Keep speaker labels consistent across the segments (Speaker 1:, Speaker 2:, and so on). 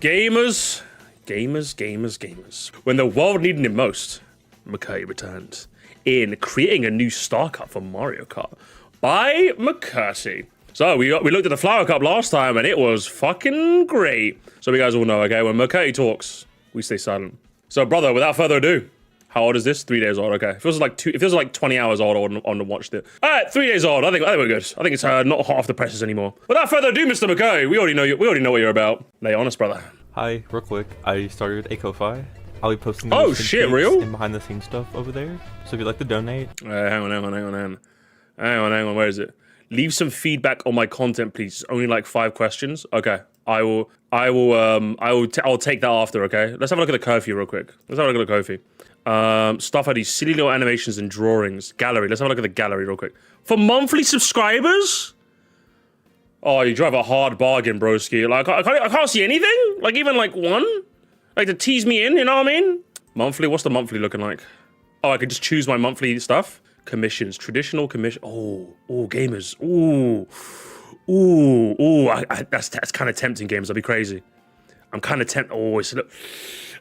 Speaker 1: Gamers, gamers, gamers, gamers. When the world needed him most, McCurdy returned in creating a new Star Cup for Mario Kart by McCurdy. So we looked at the Flower Cup last time and it was fucking great. So you guys all know, okay, when McCurdy talks, we stay silent. So brother, without further ado, how old is this? 3 days old. Okay, it feels like 20 hours old on the watch there. All right, 3 days old. I think we're good. I think it's not hot off the presses anymore. Without further ado, Mr. McCurdy, we already know what you're about. Lay on us, brother.
Speaker 2: Hi, real quick. I started a Ko-Fi. I'll be posting
Speaker 1: Oh shit, real?
Speaker 2: and behind the scenes stuff over there. So if you'd like to donate,
Speaker 1: hang on. Where is it? Leave some feedback on my content, please. Only like 5 questions. Okay, I'll take that after. Okay, let's have a look at the curfew real quick. Stuff like these silly little animations and drawings. Gallery. Let's have a look at the gallery real quick. For monthly subscribers? Oh, you drive a hard bargain, broski. Like, I can't see anything? Like, even like one? Like, to tease me in, you know what I mean? Monthly, what's the monthly looking like? Oh, I could just choose my monthly stuff. Commissions, traditional commission. Oh, gamers. That's kind of tempting, gamers. I'll be crazy. I'm kind of tempted. I'm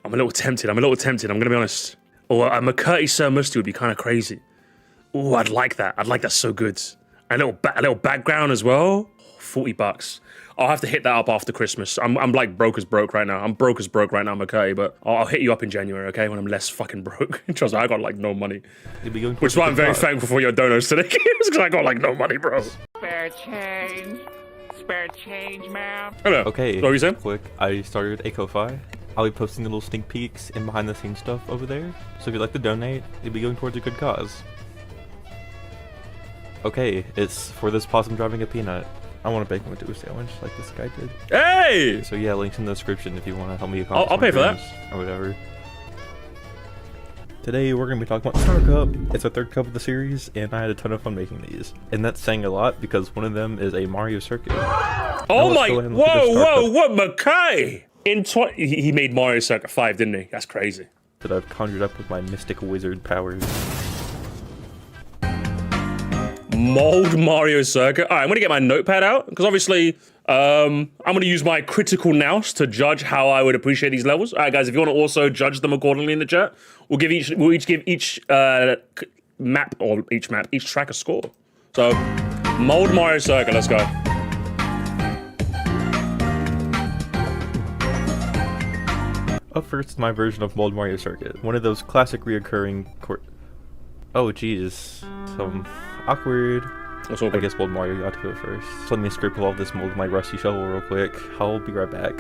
Speaker 1: a little tempted. I'm gonna be honest. Oh, a McCurdy Sir Musty would be kind of crazy. Oh, I'd like that. I'd like that so good. A little background as well. $40. I'll have to hit that up after Christmas. I'm like broke as broke right now. I'm broke as broke right now, McCurdy, but I'll hit you up in January, okay? When I'm less fucking broke. Trust me, I got like no money. Which is why I'm very thankful for your donos today, because I got like no money, bro.
Speaker 3: Spare change, man.
Speaker 1: Hello.
Speaker 2: okay.
Speaker 1: What were you saying?
Speaker 2: Quick, I started a Ko-Fi. I'll be posting little sneak peeks and behind the scenes stuff over there. So if you'd like to donate, it'll be going towards a good cause. Okay, it's for this possum driving a peanut. I want to bake him into a sandwich like this guy did.
Speaker 1: Hey!
Speaker 2: So yeah, links in the description if you want to help me accomplish
Speaker 1: I'll pay for that.
Speaker 2: Or whatever. Today we're going to be talking about Star Cup. It's our 3rd cup of the series, and I had a ton of fun making these. And that's saying a lot because one of them is a Mario circuit.
Speaker 1: Oh my! Whoa! McCurdy! He made Mario Circuit 5, didn't he? That's crazy.
Speaker 2: That I've conjured up with my mystic wizard powers.
Speaker 1: Mold Mario Circuit. All right, I'm gonna get my notepad out because obviously I'm gonna use my critical nous to judge how I would appreciate these levels. All right, guys, if you want to also judge them accordingly in the chat, we'll each give each track a score. So, Mold Mario Circuit. Let's go.
Speaker 2: Up first, my version of Mold Mario Circuit. One of those classic reoccurring oh geez, some awkward. I guess Mold Mario, you ought to go first. So let me scrape all of this mold with my rusty shovel real quick. I'll be right back.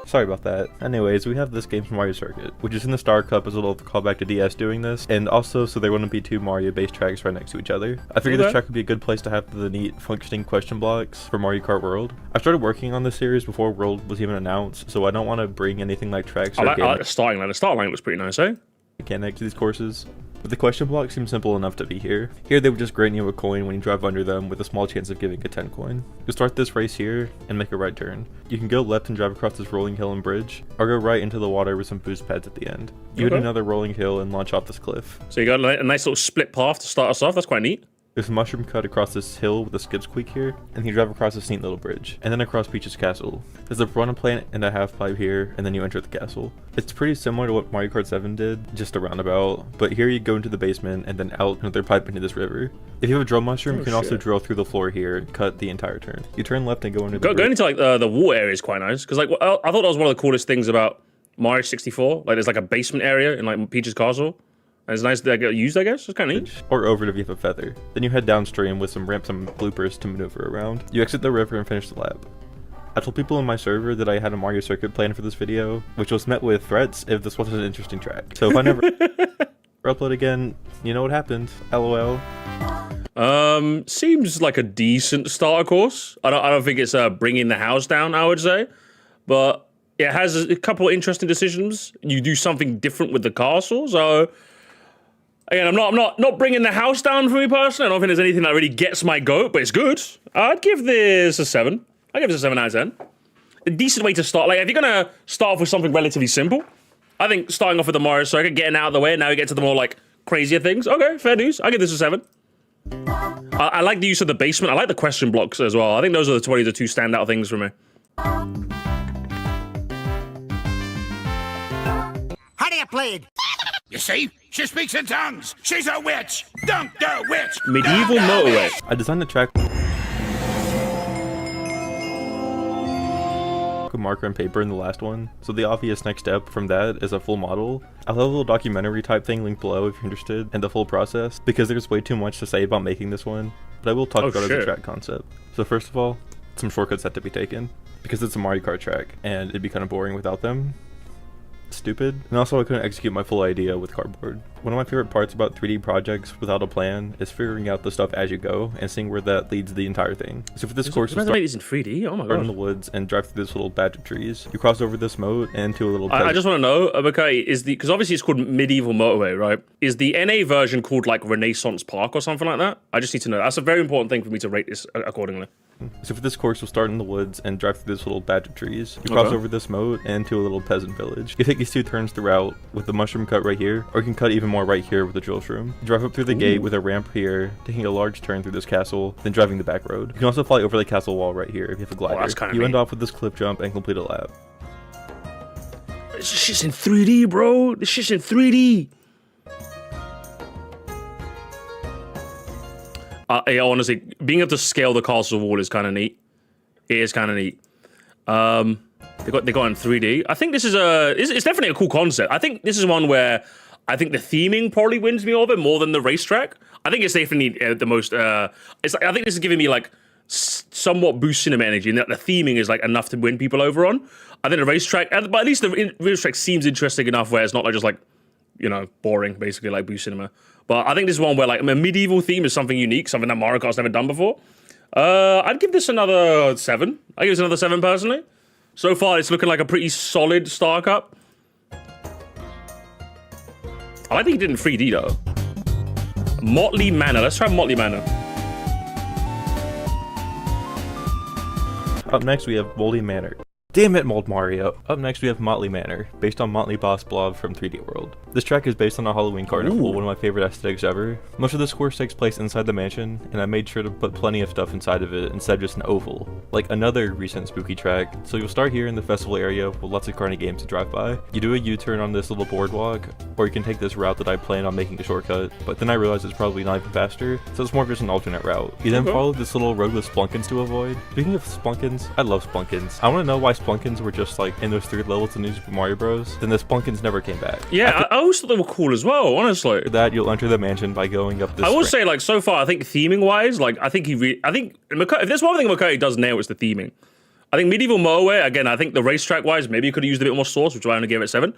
Speaker 2: Sorry about that. Anyways, we have this game from Mario Circuit, which is in the Star Cup as a little callback to DS doing this, and also so there wouldn't be 2 Mario-based tracks right next to each other. I figured this track would be a good place to have the neat functioning question blocks for Mario Kart World. I started working on this series before World was even announced, so I don't want to bring anything like tracks or
Speaker 1: I like the starting line. The starting line looks pretty nice, eh?
Speaker 2: Mechanics to these courses. But the question blocks seem simple enough to be here. Here they would just grant you a coin when you drive under them with a small chance of giving a 10 coin. You'll start this race here and make a right turn. You can go left and drive across this rolling hill and bridge, or go right into the water with some boost pads at the end. You hit another rolling hill and launch off this cliff.
Speaker 1: So you got a nice little split path to start us off. That's quite neat.
Speaker 2: There's a mushroom cut across this hill with a skip squeak here, and you drive across this neat little bridge, and then across Peach's castle. There's a piranha plant and a half pipe here, and then you enter the castle. It's pretty similar to what Mario Kart 7 did, just a roundabout, but here you go into the basement and then out another pipe into this river. If you have a drill mushroom, you can also drill through the floor here and cut the entire turn. You turn left and go into the
Speaker 1: going into like the water area is quite nice, because like I thought that was one of the coolest things about Mario 64. Like there's like a basement area in like Peach's castle. And it's nice that I get used, I guess. It's kind of neat.
Speaker 2: Or over if you have a feather. Then you head downstream with some ramps and bloopers to maneuver around. You exit the river and finish the lap. I told people in my server that I had a Mario Circuit planned for this video, which was met with threats if this wasn't an interesting track. So if I never upload again, you know what happened. LOL.
Speaker 1: Seems like a decent starter course. I don't think it's bringing the house down, I would say. But it has a couple of interesting decisions. You do something different with the castle, so... Again, I'm not bringing the house down for me personally. I don't think there's anything that really gets my goat, but it's good. I'd give this a 7. I'd give this a 7 out of 10. A decent way to start. Like, if you're gonna start off with something relatively simple, I think starting off with the Mario Circuit, getting out of the way, now you get to the more, like, crazier things. Okay, fair news. I'll give this a 7. I like the use of the basement. I like the question blocks as well. I think those are the 2 standout things for me.
Speaker 3: How do you play it?
Speaker 4: You see? She speaks in tongues. She's a witch. Dunk the witch.
Speaker 1: Medieval motorway.
Speaker 2: I designed the track with marker and paper in the last one, so the obvious next step from that is a full model. I'll have a little documentary type thing linked below if you're interested in the full process, because there's way too much to say about making this one, but I will talk about it as a track concept. So first of all, some shortcuts have to be taken, because it's a Mario Kart track, and it'd be kind of boring without them. Stupid. And also I couldn't execute my full idea with cardboard. One of my favorite parts about 3D projects without a plan is figuring out the stuff as you go and seeing where that leads the entire thing. So for this course,
Speaker 1: we'll start these in 3D. Oh my god!
Speaker 2: In the woods and drive through this little patch of trees. You cross over this moat and into a little.
Speaker 1: I just want to know, okay, because obviously it's called Medieval Motorway, right? Is the NA version called like Renaissance Park or something like that? I just need to know. That's a very important thing for me to rate this accordingly.
Speaker 2: So for this course, you'll start in the woods and drive through this little patch of trees. You cross over this moat and into a little peasant village. You take these two turns throughout with the mushroom cut right here, or you can cut even more right here with the drill shroom. You drive up through the gate with a ramp here, taking a large turn through this castle, then driving the back road. You can also fly over the castle wall right here if you have a glider.
Speaker 1: That's kind of
Speaker 2: You end off with this cliff jump and complete a lap.
Speaker 1: This shit's in 3D, bro. This shit's in 3D. Yeah, honestly, being able to scale the castle wall is kind of neat. It is kind of neat. They got in 3D. I think this is it's definitely a cool concept. I think this is one where I think the theming probably wins me over more than the racetrack. I think it's definitely the most. I think this is giving me like somewhat boost cinema energy, and that the theming is like enough to win people over on. I think the racetrack, but at least the racetrack seems interesting enough where it's not like just like, you know, boring, basically like boost cinema. But I think this is one where like a medieval theme is something unique, something that Mario Kart's never done before. I'd give this another 7. I'd give this another 7 personally. So far, it's looking like a pretty solid Star Cup. I like that he did in 3D though. Motley Manor. Let's try Motley Manor.
Speaker 2: Up next, we have Motley Manor. Damn it, Mold Mario. Up next, we have Motley Manor, based on Motley Boss Blob from 3D World. This track is based on a Halloween carnival, one of my favorite aesthetics ever. Most of this course takes place inside the mansion, and I made sure to put plenty of stuff inside of it instead of just an oval, like another recent spooky track. So you'll start here in the festival area with lots of carny games to drive by. You do a U-turn on this little boardwalk, or you can take this route that I planned on making a shortcut, but then I realized it's probably not even faster, so it's more of just an alternate route. You then follow this little road with splunkins to avoid. Speaking of splunkins, I love splunkins. I want to know why splunkins were just like in those 3 levels in New Super Mario Bros. Then the splunkins never came back.
Speaker 1: Yeah, I always thought they were cool as well, honestly.
Speaker 2: After that, you'll enter the mansion by going up this.
Speaker 1: I will say, like, so far, I think theming wise, like, I think if there's one thing McCurdy does nail, it's the theming. I think Medieval Motorway, again, I think the racetrack wise, maybe you could have used a bit more sauce, which I only gave it 7.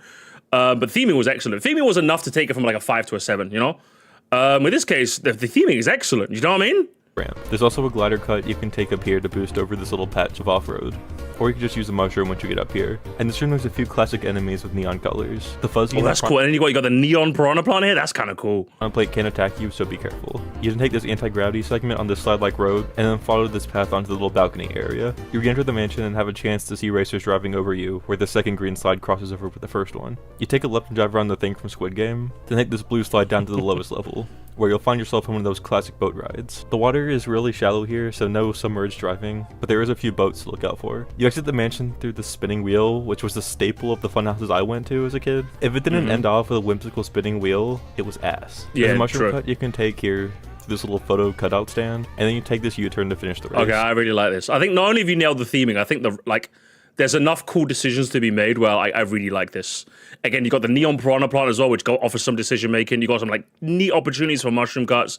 Speaker 1: But theming was excellent. Theming was enough to take it from like a 5 to a 7, you know? In this case, the theming is excellent, you know what I mean?
Speaker 2: Ramp. There's also a glider cut you can take up here to boost over this little patch of off-road. Or you can just use a mushroom once you get up here. And this room there's a few classic enemies with neon colors. The fuzzy.
Speaker 1: Oh, that's cool. And then you got the neon piranha plant here. That's kind of cool.
Speaker 2: On plate can attack you, so be careful. You can take this anti-gravity segment on this slide-like road, and then follow this path onto the little balcony area. You re-enter the mansion and have a chance to see racers driving over you, where the second green slide crosses over with the first one. You take a left and drive around the thing from Squid Game, then take this blue slide down to the lowest level, where you'll find yourself on one of those classic boat rides. The water is really shallow here, so no submerged driving, but there is a few boats to look out for. You exit the mansion through the spinning wheel, which was the staple of the fun houses I went to as a kid. If it didn't end off with a whimsical spinning wheel, it was ass.
Speaker 1: Yeah,
Speaker 2: there's a mushroom cut you can take here, this little photo cutout stand, and then you take this U-turn to finish the race.
Speaker 1: Okay, I really like this. I think not only have you nailed the theming, I think there's enough cool decisions to be made where I really like this. Again, you got the neon piranha plant as well, which offers some decision making. You got some like neat opportunities for mushroom cuts,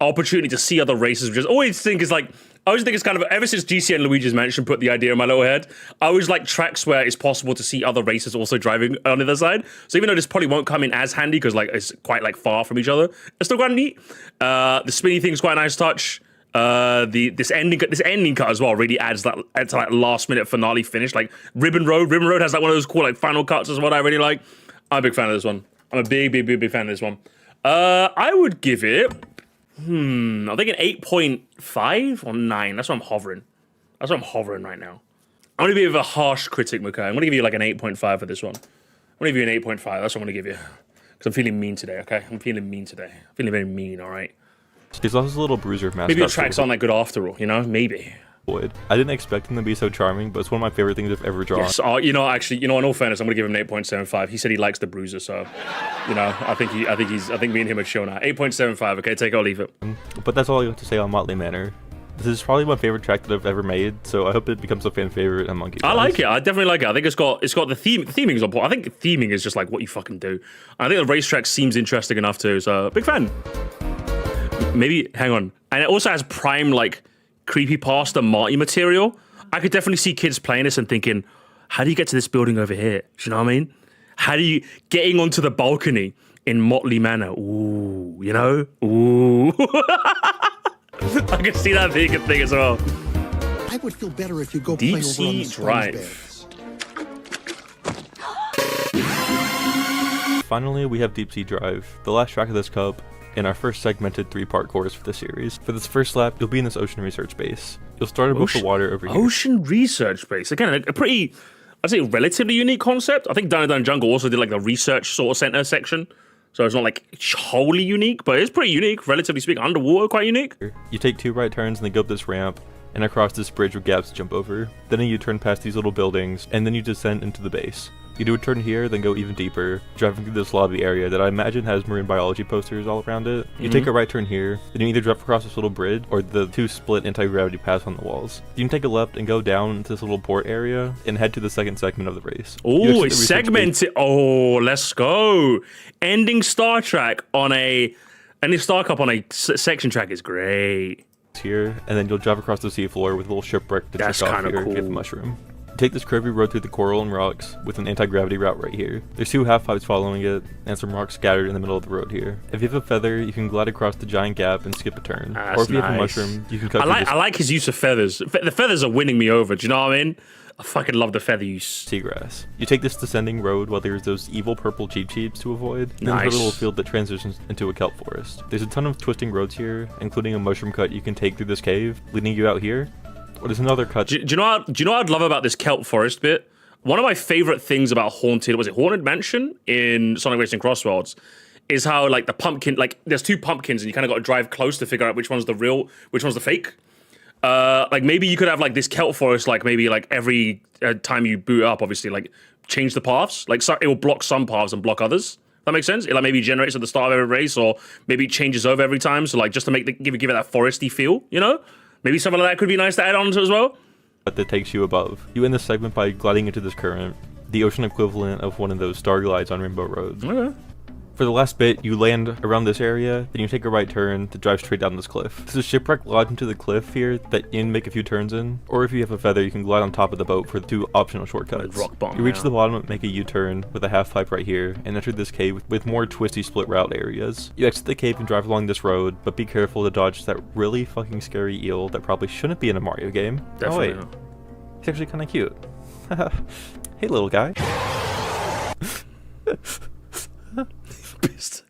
Speaker 1: opportunity to see other races, which I always think is like, I always think it's kind of, ever since GC and Luigi's Mansion put the idea in my little head, I always like tracks where it's possible to see other races also driving on the other side. So even though this probably won't come in as handy because like it's quite like far from each other, it's still quite neat. The spinny thing's quite a nice touch. This ending cut as well really adds that to like last minute finale finish. Like Ribbon Road has like one of those cool like final cuts as well. I really like. I'm a big fan of this one. I'm a big fan of this one. I would give it. I think an 8.5 or 9. That's what I'm hovering. That's what I'm hovering right now. I'm gonna be a bit of a harsh critic, McKay. I'm gonna give you like an 8.5 for this one. I'm gonna give you an 8.5. That's what I'm gonna give you. Because I'm feeling mean today. Okay, I'm feeling mean today. I'm feeling very mean. All right.
Speaker 2: There's also a little bruiser mascot.
Speaker 1: Maybe the tracks aren't that good after all, you know? Maybe.
Speaker 2: Void. I didn't expect him to be so charming, but it's one of my favorite things I've ever drawn.
Speaker 1: Yes, you know, actually, you know, in all fairness, I'm gonna give him an 8.75. He said he likes the bruiser, so, you know, I think me and him are chill now. 8.75, okay, take it or leave it.
Speaker 2: But that's all I have to say on Motley Manor. This is probably my favorite track that I've ever made, so I hope it becomes a fan favorite among you guys.
Speaker 1: I like it. I definitely like it. I think it's got the theme. Theming is on point. I think theming is just like what you fucking do. I think the racetrack seems interesting enough too. So big fan. Maybe hang on, and it also has prime like creepypasta Marty material. I could definitely see kids playing this and thinking, how do you get to this building over here? Do you know what I mean? How do you getting onto the balcony in Motley Manor? Ooh, you know, ooh. I can see that being a thing as well.
Speaker 3: I would feel better if you go
Speaker 1: Deep
Speaker 3: play over on
Speaker 1: Sea
Speaker 3: the
Speaker 1: Drive.
Speaker 2: Finally, we have Deep Sea Drive, the last track of this cup, in our first segmented 3-part course for the series. For this first lap, you'll be in this ocean research base. You'll start above the water over here.
Speaker 1: Ocean research base. Again, a pretty, I'd say, relatively unique concept. I think Down and Down Jungle also did like the research sort of center section. So it's not like wholly unique, but it's pretty unique, relatively speaking. Underwater, quite unique.
Speaker 2: You take 2 right turns and then go up this ramp and across this bridge with gaps to jump over. Then you turn past these little buildings and then you descend into the base. You do a turn here, then go even deeper, driving through this lobby area that I imagine has marine biology posters all around it. You take a right turn here, then you either drive across this little bridge or the 2 split anti-gravity paths on the walls. You can take a left and go down into this little port area and head to the second segment of the race.
Speaker 1: Oh, it's segmented. Oh, let's go. Ending Star Cup on a section track is great.
Speaker 2: Here, and then you'll drive across the seafloor with a little shipwreck to
Speaker 1: That's
Speaker 2: check off
Speaker 1: kinda
Speaker 2: here
Speaker 1: cool.
Speaker 2: and get the mushroom. You take this curvy road through the coral and rocks with an anti-gravity route right here. There's 2 half-pipes following it, and some rocks scattered in the middle of the road here. If you have a feather, you can glide across the giant gap and skip a turn. Or if you have a mushroom, you can cut through
Speaker 1: I like his use of feathers. The feathers are winning me over, do you know what I mean? I fucking love the feather use.
Speaker 2: seagrass. You take this descending road while there's those evil purple cheeps to avoid. Then there's a little field that transitions into a kelp forest. There's a ton of twisting roads here, including a mushroom cut you can take through this cave, leading you out here. Or there's another cut.
Speaker 1: Do you know what I'd love about this kelp forest bit? One of my favorite things about Haunted Mansion in Sonic Racing Crossworlds is how like the pumpkin, like there's 2 pumpkins and you kind of got to drive close to figure out which one's the real, which one's the fake. Like maybe you could have like this kelp forest, like maybe like every time you boot up, obviously like change the paths. Like so, it will block some paths and block others. That makes sense. It like maybe generates at the start of every race, or maybe it changes over every time. So like just to make give it that foresty feel, you know? Maybe something like that could be nice to add on to as well.
Speaker 2: That takes you above. You end this segment by gliding into this current, the ocean equivalent of one of those star glides on Rainbow Road.
Speaker 1: Okay.
Speaker 2: For the last bit, you land around this area, then you take a right turn to drive straight down this cliff. There's a shipwreck lodged into the cliff here that you can make a few turns in, or if you have a feather, you can glide on top of the boat for the 2 optional shortcuts.
Speaker 1: Rock bomb,
Speaker 2: you reach the bottom, make a U-turn with a half pipe right here, and enter this cave with more twisty split route areas. You exit the cave and drive along this road, but be careful to dodge that really fucking scary eel that probably shouldn't be in a Mario game.
Speaker 1: Definitely.
Speaker 2: Oh wait, he's actually kind of cute. Hey little guy.
Speaker 1: Pissed.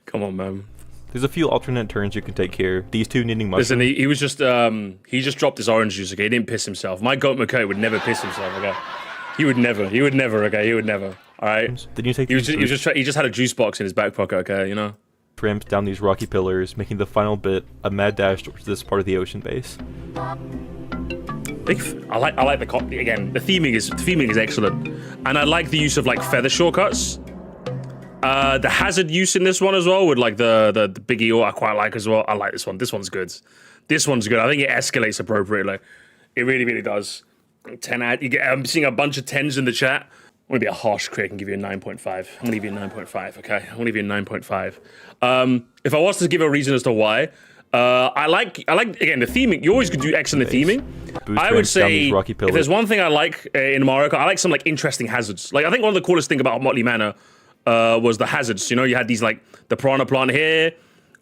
Speaker 1: Come on, man.
Speaker 2: There's a few alternate turns you can take here. These 2 needing mushrooms.
Speaker 1: Listen, he was just he just dropped his orange juice. Okay, he didn't piss himself. My goat McKay would never piss himself. Okay, he would never. Okay, he would never. All right.
Speaker 2: Then you take.
Speaker 1: He just had a juice box in his back pocket. Okay, you know.
Speaker 2: Ramps down these rocky pillars, making the final bit a mad dash towards this part of the ocean base.
Speaker 1: I like the again. The theming is excellent, and I like the use of like feather shortcuts. The hazard use in this one as well, with like the big eel, I quite like as well. I like this one. This one's good. This one's good. I think it escalates appropriately. It really, really does. 10 out. I'm seeing a bunch of 10s in the chat. I'm gonna be a harsh critic and give you a 9.5. I'm gonna give you a 9.5. Okay, I'm gonna give you a 9.5. If I was to give a reason as to why, I like again the theming. You always could do excellent theming. I would say if there's one thing I like in Mario Kart, I like some like interesting hazards. Like I think one of the coolest thing about Motley Manor was the hazards. You know, you had these like the piranha plant here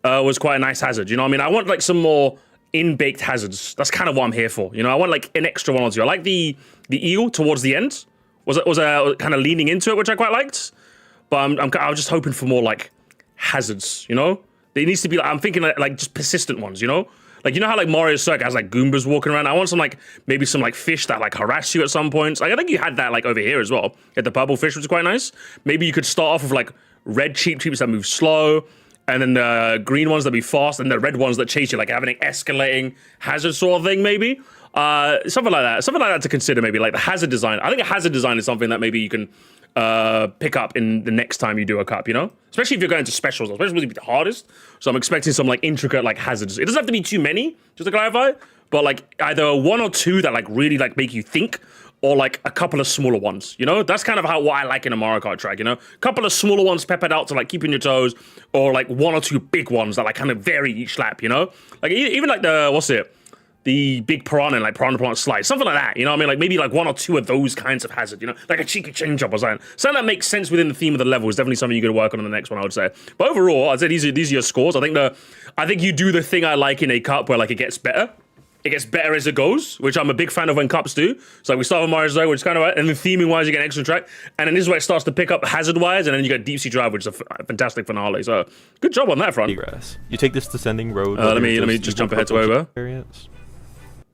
Speaker 1: was quite a nice hazard. You know what I mean? I want like some more in-baked hazards. That's kind of what I'm here for. You know, I want like an extra one or two. I like the eel towards the end. Was kind of leaning into it, which I quite liked. But I was just hoping for more like hazards. You know, there needs to be like I'm thinking like just persistent ones. You know. Like, you know how, like, Mario Circuit has, like, Goombas walking around? I want some, like, maybe some, like, fish that, like, harass you at some points. Like, I think you had that, like, over here as well. You had the purple fish, which is quite nice. Maybe you could start off with, like, red cheeps that move slow, and then the green ones that be fast, and the red ones that chase you, like, having an escalating hazard sort of thing, maybe. Something like that. Something like that to consider maybe, like the hazard design. I think a hazard design is something that maybe you can pick up in the next time you do a cup, you know? Especially if you're going to specials, especially the hardest. So I'm expecting some like intricate like hazards. It doesn't have to be too many, just to clarify, but like either one or two that like really like make you think, or like a couple of smaller ones, you know? That's kind of what I like in a Mario Kart track, you know? A couple of smaller ones peppered out to like keep in your toes, or like one or two big ones that like kind of vary each lap, you know? Like even like the big piranha, like piranha plant slide, something like that, you know what I mean? Like maybe like one or two of those kinds of hazard, you know? Like a cheeky change up or something. Something that makes sense within the theme of the level is definitely something you're gonna work on in the next one, I would say. But overall, I'd say these are your scores. I think you do the thing I like in a cup where like it gets better. It gets better as it goes, which I'm a big fan of when cups do. So we start with Mario Zone, which is kind of, and then theming wise, you get an extra track. And then this is where it starts to pick up hazard wise, and then you get Deep Sea Drive, which is a fantastic finale. So good job on that front.
Speaker 2: Grass. You take this descending road.
Speaker 1: Let me just jump ahead to over.
Speaker 2: Variants.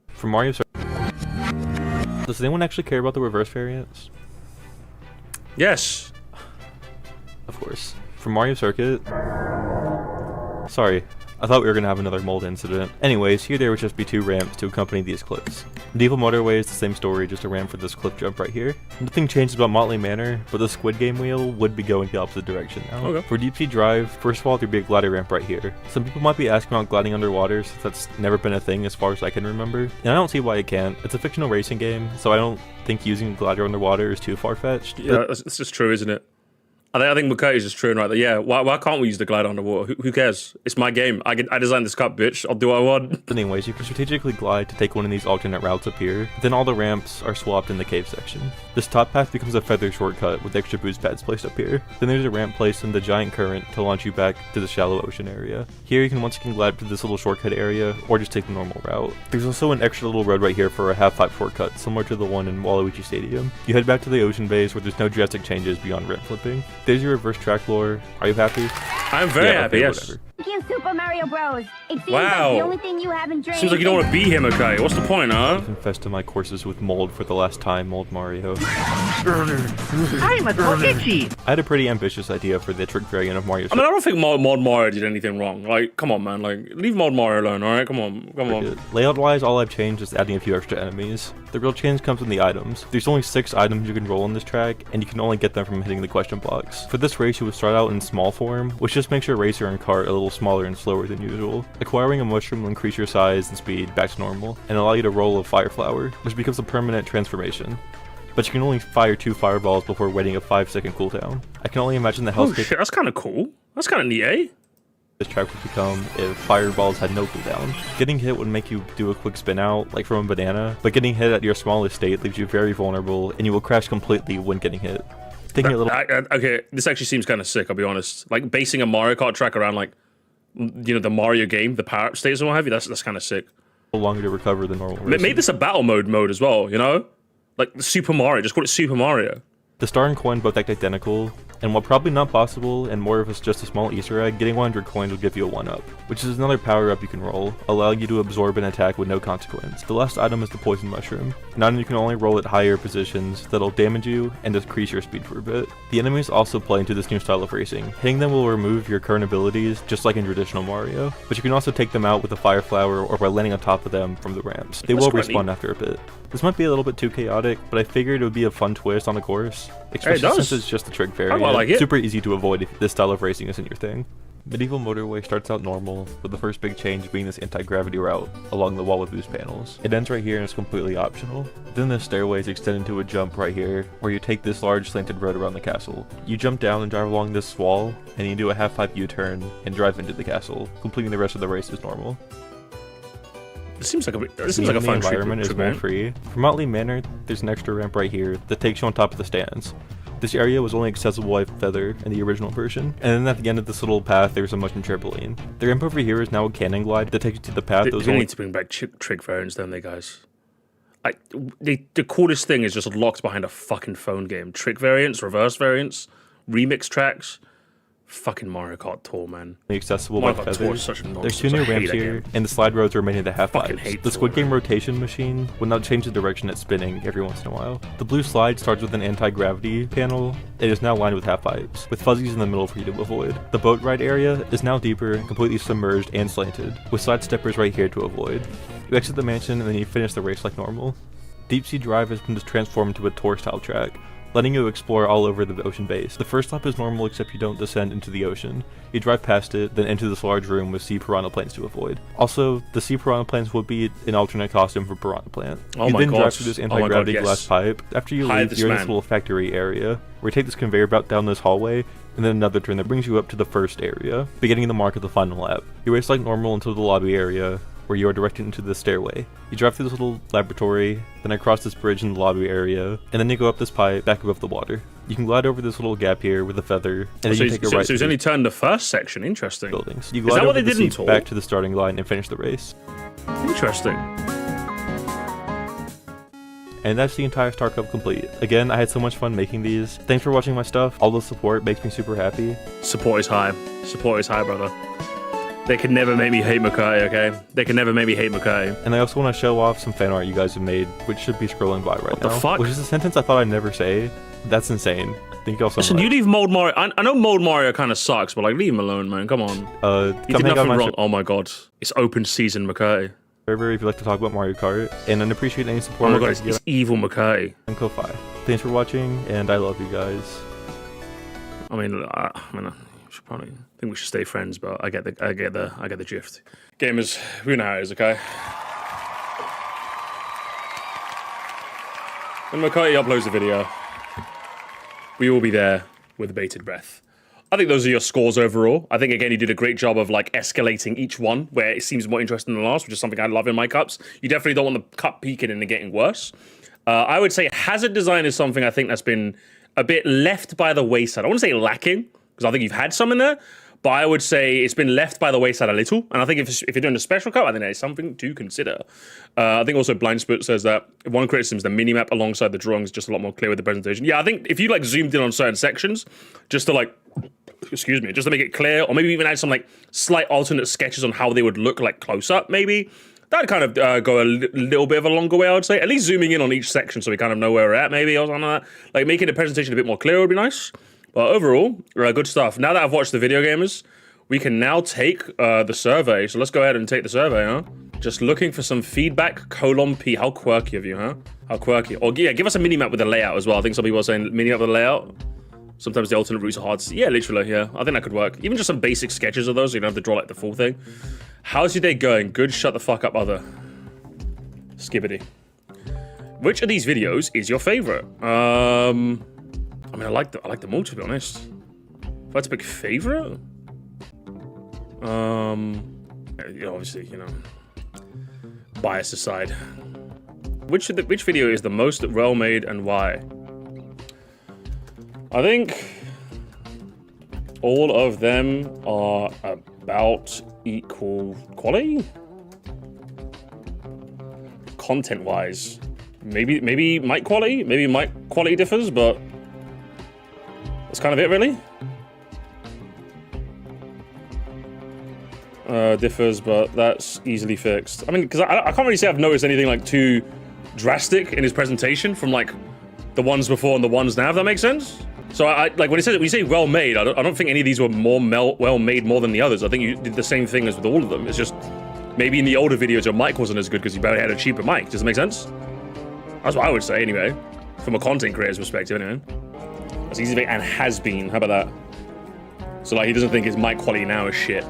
Speaker 2: For Mario Circuit. Does anyone actually care about the reverse variants?
Speaker 1: Yes.
Speaker 2: Of course. For Mario Circuit. Sorry. I thought we were going to have another mold incident. Anyways, here there would just be two ramps to accompany these cliffs. Medieval Motorway is the same story, just a ramp for this cliff jump right here. Nothing changed about Motley Manor, but the Squid Game wheel would be going the opposite direction now.
Speaker 1: Okay.
Speaker 2: For Deep Sea Drive, first of all, there'd be a glider ramp right here. Some people might be asking about gliding underwater, since that's never been a thing as far as I can remember. And I don't see why it can't. It's a fictional racing game, so I don't think using a glider underwater is too far-fetched.
Speaker 1: Yeah, that's just true, isn't it? I think McCurdy's just true right there. Yeah, why can't we use the glider underwater? Who cares? It's my game. I designed this cup, bitch. I'll do what I want.
Speaker 2: But anyways, you can strategically glide to take one of these alternate routes up here. Then all the ramps are swapped in the cave section. This top path becomes a feather shortcut with extra boost pads placed up here. Then there's a ramp placed in the giant current to launch you back to the shallow ocean area. Here you can once again glide to this little shortcut area, or just take the normal route. There's also an extra little road right here for a half-pipe shortcut, similar to the one in Waluigi Stadium. You head back to the ocean base where there's no drastic changes beyond ramp flipping. There's your reverse track lore. Are you happy?
Speaker 1: I'm very happy, yes.
Speaker 2: Whatever.
Speaker 5: Thank you, Super Mario Bros. It seems
Speaker 1: Wow.
Speaker 5: like the only thing you haven't drained.
Speaker 1: Seems like you don't want to be here, okay? What's the point, huh?
Speaker 2: Confess to my courses with mold for the last time, Mold Mario.
Speaker 6: I'm a little itchy.
Speaker 2: I had a pretty ambitious idea for the trick variant of Mario.
Speaker 1: I mean, I don't think Mod Mario did anything wrong. Like, come on, man. Like, leave Mod Mario alone, alright? Come on.
Speaker 2: Layout-wise, all I've changed is adding a few extra enemies. The real change comes in the items. There's only 6 items you can roll on this track, and you can only get them from hitting the question blocks. For this race, you would start out in small form, which just makes your racer and cart a little smaller and slower than usual. Acquiring a mushroom will increase your size and speed back to normal, and allow you to roll a fire flower, which becomes a permanent transformation. But you can only fire 2 fireballs before waiting a 5-second cooldown. I can only imagine the
Speaker 1: Oh
Speaker 2: hellscape
Speaker 1: shit, that's kind of cool. That's kind of neat, eh?
Speaker 2: this track would become if fireballs had no cooldown. Getting hit would make you do a quick spin out, like from a banana, but getting hit at your smallest state leaves you very vulnerable, and you will crash completely when getting hit. Taking a little
Speaker 1: okay, this actually seems kind of sick, I'll be honest. Like, basing a Mario Kart track around, like, you know, the Mario game, the power-up states and what have you, that's kind of sick.
Speaker 2: longer to recover than normal racing.
Speaker 1: Make this a battle mode as well, you know? Like, Super Mario, just call it Super Mario.
Speaker 2: The star and coin both act identical, and while probably not possible and more of just a small Easter egg, getting 100 coins will give you a 1-up, which is another power up you can roll, allowing you to absorb an attack with no consequence. The last item is the poison mushroom. Now you can only roll at higher positions that'll damage you and decrease your speed for a bit. The enemies also play into this new style of racing. Hitting them will remove your current abilities just like in traditional Mario, but you can also take them out with a fire flower or by landing on top of them from the ramps. They will respawn after a bit. This might be a little bit too chaotic, but I figured it would be a fun twist on the course, especially since it's just a trick variant.
Speaker 1: I like it.
Speaker 2: Super easy to avoid if this style of racing isn't your thing. Medieval Motorway starts out normal, with the first big change being this anti-gravity route along the wall with boost panels. It ends right here and is completely optional. Then the stairways extend into a jump right here, where you take this large slanted road around the castle. You jump down and drive along this wall, and you do a half-pipe U-turn and drive into the castle, completing the rest of the race as normal.
Speaker 1: This seems like a
Speaker 2: The
Speaker 1: fun
Speaker 2: environment is more
Speaker 1: man.
Speaker 2: free. For Motley Manor, there's an extra ramp right here that takes you on top of the stands. This area was only accessible by feather in the original version, and then at the end of this little path there's a mushroom trampoline. The ramp over here is now a cannon glide that takes you to the path that was
Speaker 1: They
Speaker 2: only
Speaker 1: need to bring back trick variants, don't they, guys? Like, the coolest thing is just locked behind a fucking phone game. Trick variants, reverse variants, remix tracks. Fucking Mario Kart Tour, man.
Speaker 2: accessible
Speaker 1: Mario
Speaker 2: by
Speaker 1: Kart Tour
Speaker 2: feathers.
Speaker 1: is such a nonsense.
Speaker 2: There's 2 new
Speaker 1: I hate
Speaker 2: ramps
Speaker 1: that
Speaker 2: here,
Speaker 1: game.
Speaker 2: and the slide roads are made into half
Speaker 1: Fucking
Speaker 2: pipes.
Speaker 1: hate
Speaker 2: The Squid
Speaker 1: Tour.
Speaker 2: Game rotation machine will now change the direction it's spinning every once in a while. The blue slide starts with an anti-gravity panel. It is now lined with half pipes, with fuzzies in the middle for you to avoid. The boat ride area is now deeper, completely submerged and slanted, with side steppers right here to avoid. You You exit the mansion and then you finish the race like normal. Deep Sea Drive has been transformed into a tour-style track, letting you explore all over the ocean base. The first lap is normal except you don't descend into the ocean. You drive past it, then enter this large room with sea piranha planes to avoid. Also, the sea piranha planes would be an alternate costume for piranha plant.
Speaker 1: Oh
Speaker 2: you
Speaker 1: my
Speaker 2: then
Speaker 1: God.
Speaker 2: drive through this anti-gravity
Speaker 1: yes.
Speaker 2: glass pipe. After you
Speaker 1: Hide
Speaker 2: leave,
Speaker 1: this
Speaker 2: you're in
Speaker 1: man.
Speaker 2: this little factory area, where you take this conveyor belt down this hallway, and then another turn that brings you up to the first area, beginning the mark of the final lap. You race like normal until the lobby area, where you are directed into the stairway. You drive through this little laboratory, then across this bridge in the lobby area, and then you go up this pipe back above the water. You can glide over this little gap here with a feather, and then you take a right
Speaker 1: So he's
Speaker 2: to
Speaker 1: only
Speaker 2: the
Speaker 1: turned the first section. Interesting.
Speaker 2: buildings. You
Speaker 1: Is
Speaker 2: glide
Speaker 1: that what
Speaker 2: over
Speaker 1: they
Speaker 2: the
Speaker 1: did in
Speaker 2: seat
Speaker 1: Tour?
Speaker 2: back to the starting line and finish the race.
Speaker 1: Interesting.
Speaker 2: And that's the entire Star Cup complete. Again, I had so much fun making these. Thanks for watching my stuff. All the support makes me super happy.
Speaker 1: Support is high. Support is high, brother. They can never make me hate Makai, okay? They can never make me hate Makai.
Speaker 2: And I also want to show off some fan art you guys have made, which should be scrolling by right now.
Speaker 1: the fuck?
Speaker 2: Which is a sentence I thought I'd never say. That's insane. Thank you all so
Speaker 1: Listen,
Speaker 2: much.
Speaker 1: you leave Mold Mario. I know Mold Mario kind of sucks, but like, leave him alone, man. Come on.
Speaker 2: You
Speaker 1: You
Speaker 2: come
Speaker 1: did
Speaker 2: hang out
Speaker 1: nothing
Speaker 2: on my
Speaker 1: wrong. Oh my god. It's open season, Makai.
Speaker 2: server if you'd like to talk about Mario Kart. And I'd appreciate any support.
Speaker 1: Oh my god,
Speaker 2: I
Speaker 1: it's
Speaker 2: can get
Speaker 1: evil Makai.
Speaker 2: on Ko-Fi. Thanks for watching, and I love you guys.
Speaker 1: I mean, I should probably think we should stay friends, but I get the drift. Gamers, we know how it is, okay? When Makai uploads the video, we will be there with bated breath. I think those are your scores overall. I think, again, you did a great job of, like, escalating each one where it seems more interesting than the last, which is something I love in my cups. You definitely don't want the cup peaking and then getting worse. I would say hazard design is something I think that's been a bit left by the wayside. I wouldn't say lacking, because I think you've had some in there, but I would say it's been left by the wayside a little. And I think if you're doing a special cup, I think that is something to consider. I think also Blind Split says that one criticism is the minimap alongside the drawings is just a lot more clear with the presentation. Yeah, I think if you like zoomed in on certain sections, just to like, excuse me, just to make it clear, or maybe even add some like slight alternate sketches on how they would look like close up, maybe. That'd kind of go a little bit of a longer way, I would say. At least zooming in on each section so we kind of know where we're at, maybe, or something like that. Like making the presentation a bit more clear would be nice. But overall, good stuff. Now that I've watched the video gamers, we can now take the survey. So let's go ahead and take the survey, huh? Just looking for some feedback, :P. How quirky of you, huh? How quirky. Or yeah, give us a mini-map with the layout as well. I think some people are saying mini-map with the layout. Sometimes the alternate routes are hard to see. Yeah, literally, yeah. I think that could work. Even just some basic sketches of those so you don't have to draw like the full thing. How's your day going? Good, shut the fuck up, other. Skibbity. Which of these videos is your favorite? I mean, I like them all, to be honest. If I had to pick favorite? Obviously, you know, bias aside. Which video is the most well-made and why? I think all of them are about equal quality. Content-wise, maybe mic quality, maybe mic quality differs, but that's kind of it, really. Differs, but that's easily fixed. I mean, because I can't really say I've noticed anything like too drastic in his presentation from like the ones before and the ones now, if that makes sense. So I like when you say well made, I don't think any of these were more well made more than the others. I think you did the same thing as with all of them. It's just maybe in the older videos your mic wasn't as good because you barely had a cheaper mic. Does it make sense? That's what I would say anyway, from a content creator's perspective anyway. That's easy and has been. How about that? So like he doesn't think his mic quality now is shit.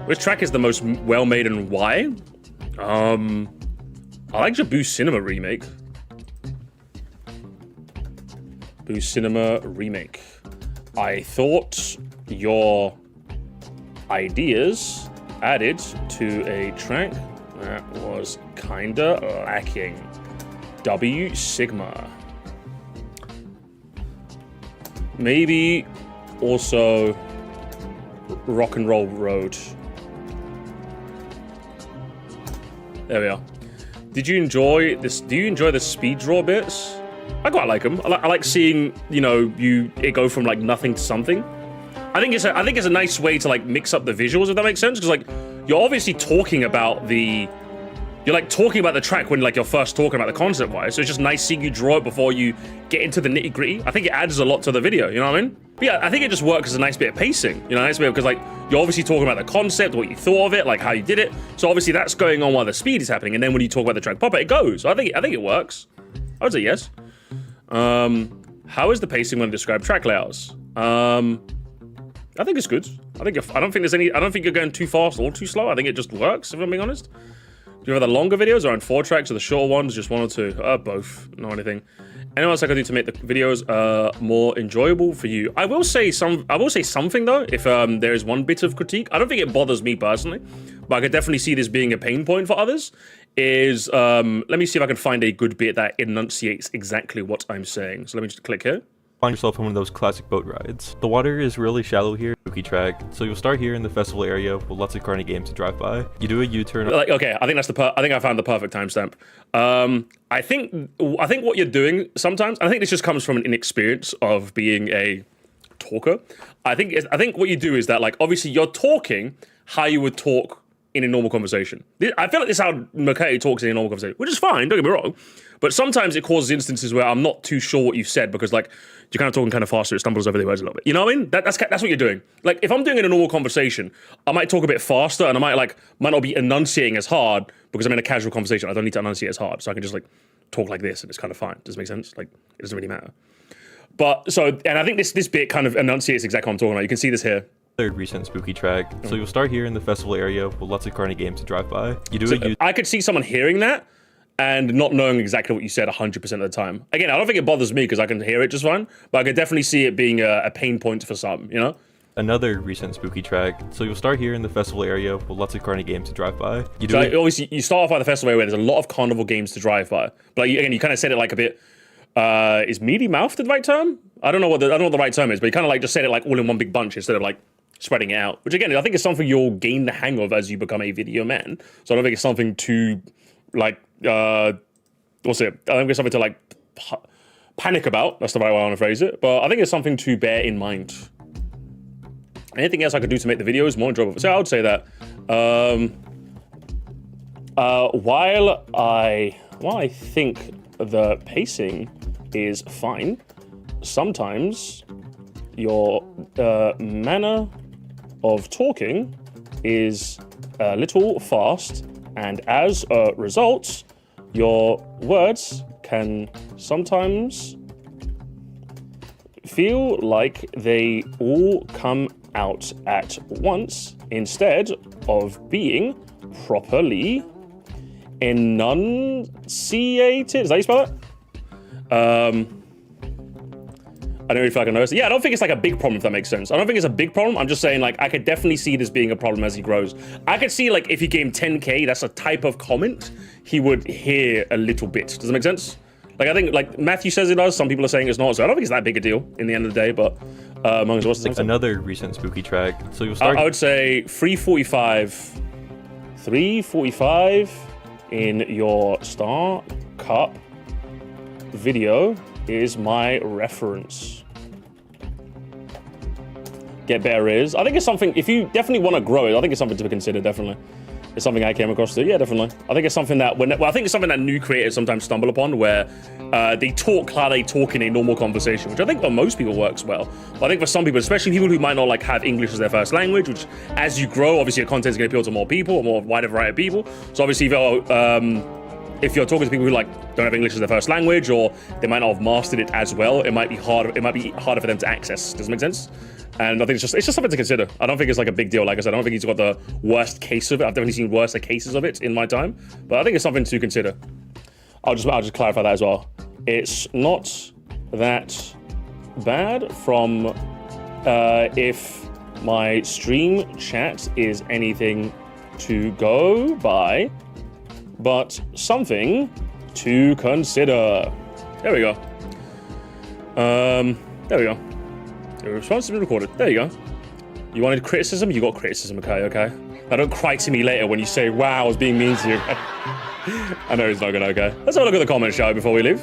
Speaker 1: Which track is the most well made and why? I like Jabu Cinema Remake. Boo Cinema Remake. I thought your ideas added to a track that was kinda lacking. W Sigma. Maybe also Rock and Roll Road. There we are. Did you enjoy this? Do you enjoy the speed draw bits? I quite like them. I like seeing, you know, it go from like nothing to something. I think it's a nice way to like mix up the visuals, if that makes sense. Because like you're obviously talking about the track when like you're first talking about the concept wise. So it's just nice seeing you draw it before you get into the nitty gritty. I think it adds a lot to the video. You know what I mean? But yeah, I think it just works as a nice bit of pacing. You know, nice bit because like you're obviously talking about the concept, what you thought of it, like how you did it. So obviously that's going on while the speed is happening, and then when you talk about the track proper, it goes. So I think it works. I would say yes. How is the pacing when I describe track layouts? I think it's good. I don't think you're going too fast or too slow. I think it just works, if I'm being honest. Do you have the longer videos around 4 tracks or the shorter ones, just 1 or 2? Both. No anything. Anything else I can do to make the videos more enjoyable for you? I will say something though. If there is one bit of critique, I don't think it bothers me personally, but I could definitely see this being a pain point for others. Is let me see if I can find a good bit that enunciates exactly what I'm saying. So let me just click here.
Speaker 2: Find yourself on one of those classic boat rides. The water is really shallow here, spooky track, so you'll start here in the festival area with lots of carny games to drive by. You do a U-turn.
Speaker 1: Like, okay, I think I found the perfect timestamp. I think what you're doing sometimes, I think this just comes from an inexperience of being a talker. I think what you do is that, like, obviously you're talking how you would talk in a normal conversation. I feel like this is how McKay talks in a normal conversation, which is fine, don't get me wrong. But sometimes it causes instances where I'm not too sure what you've said because, like, you're kind of talking kind of faster, it stumbles over the words a little bit. You know what I mean? That's what you're doing. Like, if I'm doing it in a normal conversation, I might talk a bit faster and I might not be enunciating as hard because I'm in a casual conversation. I don't need to enunciate as hard. So I can just, like, talk like this and it's kind of fine. Does it make sense? Like, it doesn't really matter. But, and I think this bit kind of enunciates exactly what I'm talking about. You can see this here.
Speaker 2: Third recent spooky track, so you'll start here in the festival area with lots of carny games to drive by. You do
Speaker 1: I could see someone hearing that and not knowing exactly what you said 100% of the time. Again, I don't think it bothers me because I can hear it just fine, but I could definitely see it being a pain point for some, you know?
Speaker 2: Another recent spooky track, so you'll start here in the festival area with lots of carny games to drive by.
Speaker 1: Obviously, you start off by the festival area where there's a lot of carnival games to drive by, but like, again, you kind of said it like a bit. Is meaty mouth the right term? I don't know what the right term is, but you kind of like just said it like all in one big bunch instead of like spreading it out, which again, I think is something you'll gain the hang of as you become a video man. So I don't think it's something to like, what's it? I don't think it's something to like panic about. That's the right way I want to phrase it. But I think it's something to bear in mind. Anything else I could do to make the videos more enjoyable? So I would say that while I think the pacing is fine, sometimes your manner of talking is a little fast, and as a result, your words can sometimes feel like they all come out at once instead of being properly enunciated. Is that how you spell it? I don't really feel like I noticed it. Yeah, I don't think it's like a big problem, if that makes sense. I don't think it's a big problem. I'm just saying, like, I could definitely see this being a problem as he grows. I could see, like, if he gave him 10K, that's a type of comment he would hear a little bit. Does that make sense? Like, I think, like, Matthew says it does. Some people are saying it's not. So I don't think it's that big a deal in the end of the day, but amongst what's the thing?
Speaker 2: Another recent spooky track. So you'll start.
Speaker 1: I would say 345 in your Star Cup video is my reference. Get better is. I think it's something, if you definitely want to grow it, I think it's something to consider, definitely. It's something I came across too. Yeah, definitely. I think it's something that, I think it's something that new creators sometimes stumble upon where they talk how they talk in a normal conversation, which I think for most people works well. But I think for some people, especially people who might not like have English as their first language, which as you grow, obviously your content is going to appeal to more people, a more wider variety of people. So obviously if you're talking to people who like don't have English as their first language, or they might not have mastered it as well, it might be harder for them to access. Does it make sense? And I think it's just something to consider. I don't think it's like a big deal. Like I said, I don't think he's got the worst case of it. I've definitely seen worse cases of it in my time, but I think it's something to consider. I'll just clarify that as well. It's not that bad from if my stream chat is anything to go by, but something to consider. There we go. There we go. The response has been recorded. There you go. You wanted criticism? You got criticism, okay? Now don't cry to me later when you say, wow, I was being mean to you. I know he's not gonna, okay? Let's have a look at the comments, shall we, before we leave?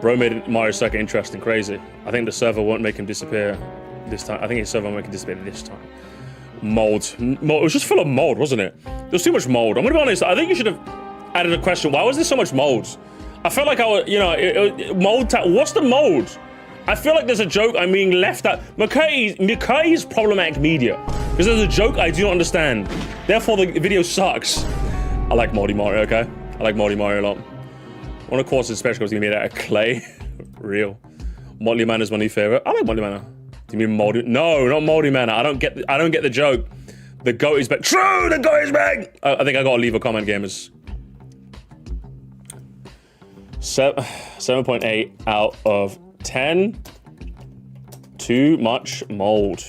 Speaker 1: Bro made Mario Circuit interesting, crazy. I think the server won't make him disappear this time. I think his server won't make him disappear this time. Mold. It was just full of mold, wasn't it? There was too much mold. I'm gonna be honest, I think you should have added a question. Why was there so much mold? I felt like I was, you know, what's the mold? I feel like there's a joke I'm being left out. McKay's problematic media. Because there's a joke I do not understand. Therefore, the video sucks. I like Moldy Mario, okay? I like Moldy Mario a lot. One of course, especially because he's made out of clay. Real. Motley Manor is my new favorite. I like Motley Manor. Do you mean Moldy? No, not Moldy Manor. I don't get the joke. The goat is back. True, the goat is back. I think I gotta leave a comment, gamers. 7.8 out of 10. Too much mold.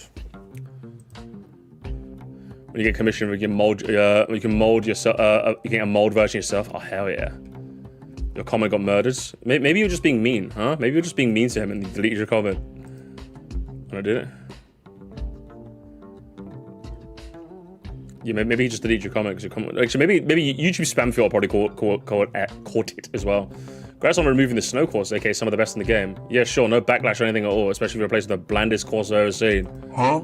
Speaker 1: When you get commissioned, you can mold yourself. You can get a mold version yourself. Oh hell yeah! Your comment got murdered. Maybe you're just being mean, huh? Maybe you're just being mean to him and you deleted your comment. And I did it. Yeah, maybe he just deleted your comment because your comment. Actually, maybe YouTube spam field probably caught it as well. Congrats on removing the snow course, aka some of the best in the game. Yeah, sure, no backlash or anything at all, especially if you replace the blandest course I've ever seen. Huh?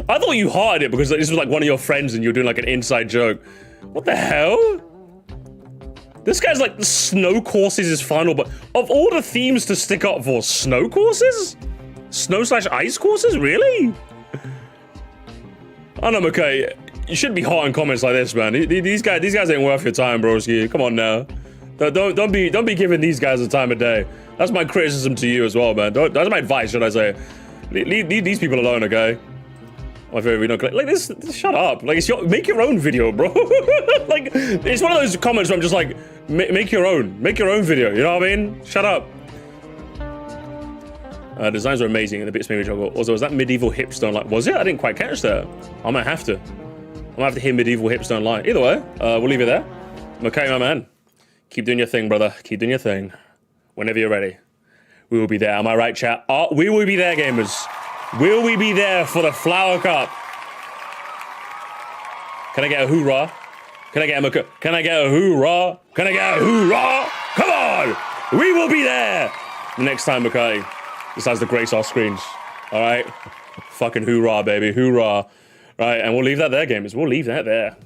Speaker 1: I thought you hearted it because this was like one of your friends and you were doing like an inside joke. What the hell? This guy's like, the snow course is his final, but of all the themes to stick up for, snow courses? Snow/ice courses? Really? I don't know, McKay. You shouldn't be hot in comments like this, man. These guys ain't worth your time, broski. Come on now. Don't be giving these guys the time of day. That's my criticism to you as well, man. That's my advice, should I say? Leave these people alone, okay? My favorite video, like this. Shut up. Like make your own video, bro. Like it's one of those comments where I'm just like, make your own video. You know what I mean? Shut up. Designs are amazing and the bits made me juggle. Also, was that medieval hipstone like? Was it? I didn't quite catch that. I might have to. I'm gonna have to hear medieval hipstone line. Either way, we'll leave it there. Okay, my man. Keep doing your thing, brother. Keep doing your thing. Whenever you're ready, we will be there. Am I right, chat? We will be there, gamers. Will we be there for the Flower Cup? Can I get a hoorah? Can I get a hoorah? Can I get a hoorah? Come on! We will be there the next time McKay decides to grace our screens. All right? Fucking hoorah, baby. Hoorah. Right, and we'll leave that there, gamers. We'll leave that there.